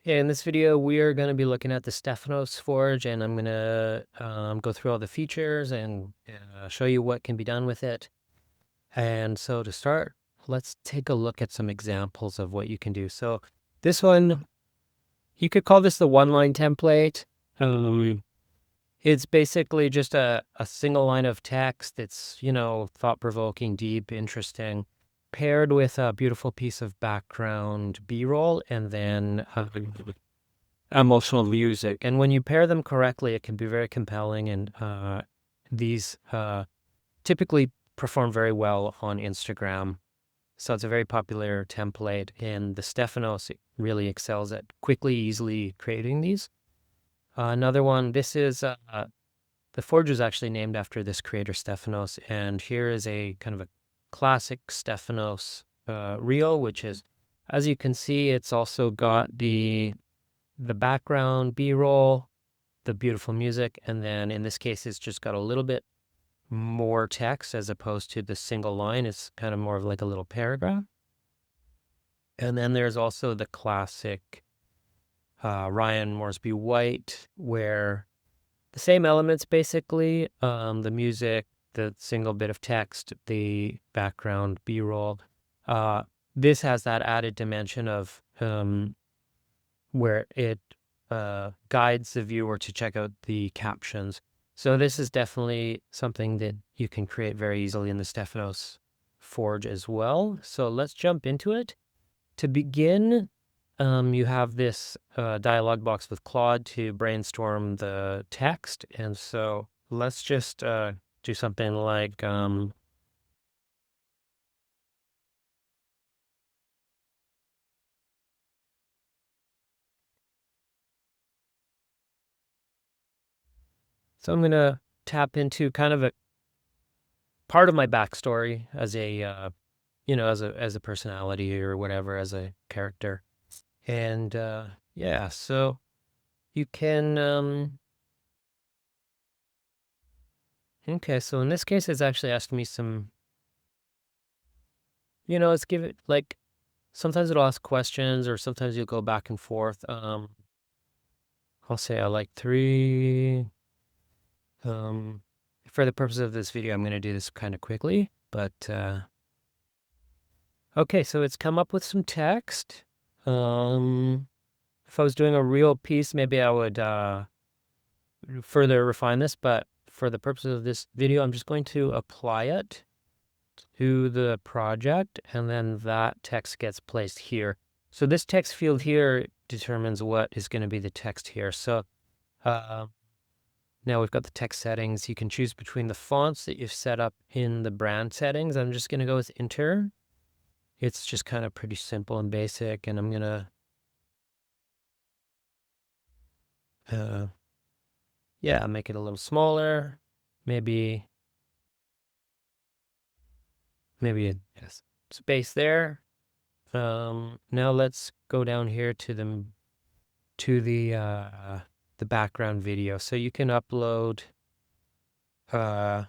Yeah, in this video, we are going to be looking at the Stefanos Forge, and I'm going to go through all the features and show you what can be done with it. And so to start, let's take a look at some examples of what you can do. So this one, you could call this the one-line template. It's basically just a single line of text that's, thought-provoking, deep, interesting, paired with a beautiful piece of background B-roll, and then emotional music. And when you pair them correctly, it can be very compelling. And these typically perform very well on Instagram. So it's a very popular template. And the Stefanos really excels at quickly, easily creating these. Another one, this is the Forge is actually named after this creator, Stefanos. And here is a kind of a classic Stefanos reel, which is, as you can see, it's also got the background B-roll, the beautiful music, and then in this case, it's just got a little bit more text as opposed to the single line. It's kind of more of like a little paragraph. And then there's also the classic Ryan Moresby White, where the same elements basically, the music, the single bit of text, the background B-roll. This has that added dimension of where it guides the viewer to check out the captions. So this is definitely something that you can create very easily in the Stefanos Forge as well. So let's jump into it. To begin, you have this dialog box with Claude to brainstorm the text. And so let's just do something like, so I'm going to tap into kind of a part of my backstory as a as a personality or whatever, as a character. And yeah, so you can okay, so in this case it's actually asking me some, let's give it like, sometimes it'll ask questions or sometimes you'll go back and forth. I'll say I like 3. For the purpose of this video, I'm going to do this kind of quickly, but okay, so it's come up with some text. If I was doing a real piece, maybe I would further refine this, but for the purposes of this video, I'm just going to apply it to the project, and then that text gets placed here. So this text field here determines what is going to be the text here. So now we've got the text settings. You can choose between the fonts that you've set up in the brand settings. I'm just going to go with Inter. It's just kind of pretty simple and basic, and I'm going to yeah, make it a little smaller. Maybe a space there. Now let's go down here to the background video. So you can upload a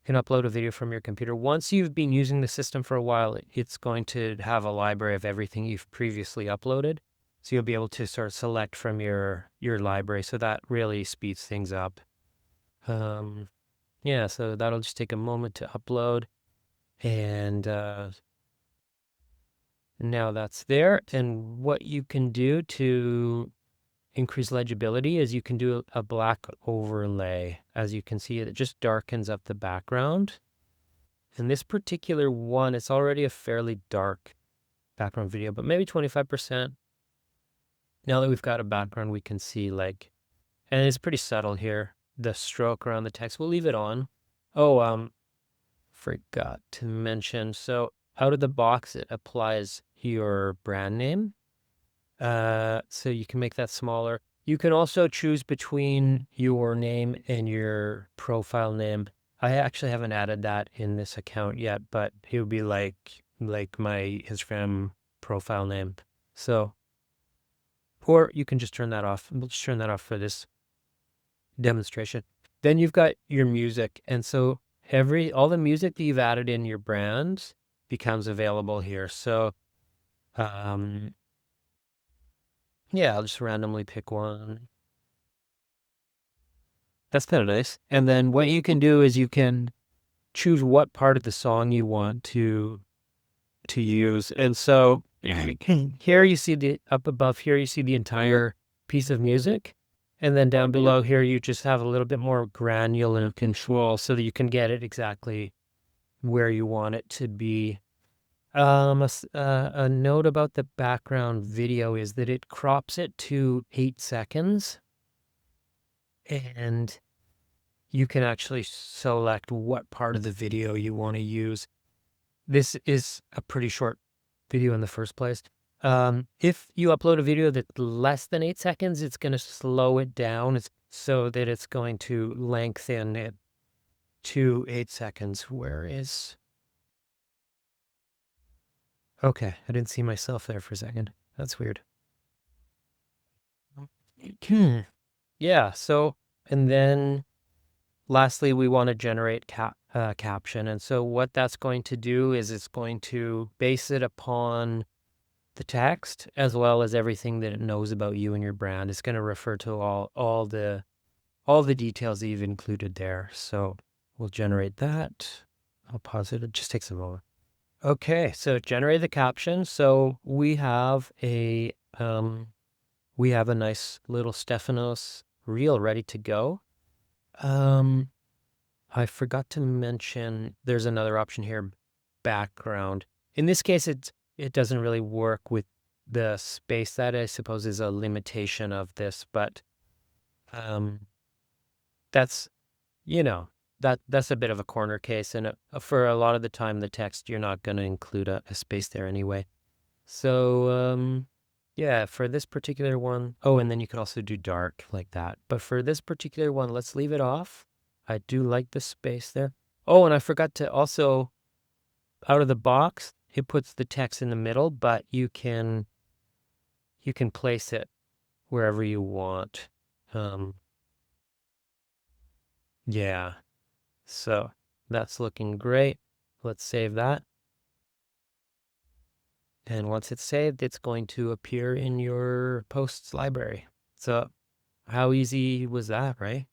video from your computer. Once you've been using the system for a while, it's going to have a library of everything you've previously uploaded. So you'll be able to sort of select from your library. So that really speeds things up. Yeah, so that'll just take a moment to upload. And now that's there. And what you can do to increase legibility is you can do a black overlay. As you can see, it just darkens up the background. And this particular one, it's already a fairly dark background video, but maybe 25%. Now that we've got a background, we can see and it's pretty subtle here, the stroke around the text. We'll leave it on. Oh, forgot to mention. So out of the box, it applies your brand name. So you can make that smaller. You can also choose between your name and your profile name. I actually haven't added that in this account yet, but it would be like my Instagram profile name. So, or you can just turn that off. We'll just turn that off for this demonstration. Then you've got your music. And so all the music that you've added in your brands becomes available here. So, Yeah, I'll just randomly pick one. That's kind of nice. And then what you can do is you can choose what part of the song you want to use. And so here you see the up above here, you see the entire piece of music. And then down below here, you just have a little bit more granular control so that you can get it exactly where you want it to be. A note about the background video is that it crops it to 8 seconds, and you can actually select what part of the video you want to use. This is a pretty short video in the first place. If you upload a video that's less than 8 seconds, it's going to slow it down so that it's going to lengthen it to 8 seconds. Where is... Okay, I didn't see myself there for a second. That's weird. Yeah, so, and then lastly, we want to generate caption. And so what that's going to do is it's going to base it upon the text as well as everything that it knows about you and your brand. It's going to refer to all the details that you've included there. So we'll generate that. I'll pause it. It just takes a moment. Okay, so generate the caption. So we have a nice little Stefanos reel ready to go. I forgot to mention there's another option here, background. In this case, it doesn't really work with the space. That I suppose is a limitation of this, but that's, that's a bit of a corner case, and for a lot of the time, the text, you're not going to include a space there anyway. So, yeah, for this particular one, oh, and then you could also do dark like that. But for this particular one, let's leave it off. I do like the space there. Oh, and I forgot to also, out of the box, it puts the text in the middle, but you can place it wherever you want. Yeah, so that's looking great. Let's save that. And once it's saved, it's going to appear in your posts library. So how easy was that, right?